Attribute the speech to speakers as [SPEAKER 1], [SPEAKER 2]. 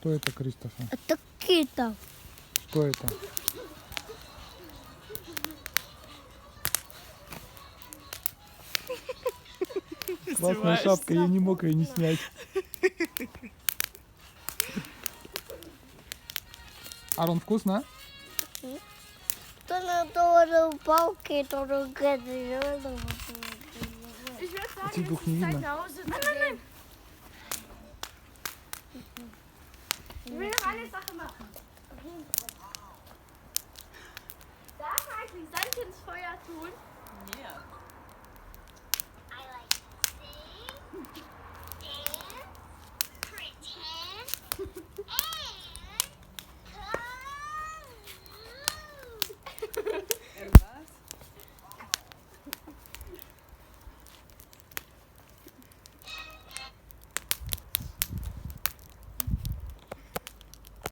[SPEAKER 1] Что это, Кристофер?
[SPEAKER 2] Это кита.
[SPEAKER 1] Что это? Классная шапка, я не мог ее не снять. Арон, вкусно?
[SPEAKER 2] То на то палки, то руки.
[SPEAKER 3] Ich würde sagen,
[SPEAKER 1] Zieh
[SPEAKER 3] es
[SPEAKER 1] doch
[SPEAKER 3] ist
[SPEAKER 1] nie
[SPEAKER 3] Zeit
[SPEAKER 1] hin.
[SPEAKER 3] nach Hause zu gehen. Ich will noch eine Sache machen. Darf man eigentlich Sand ins Feuer tun?
[SPEAKER 4] Ja.
[SPEAKER 2] I like to sing.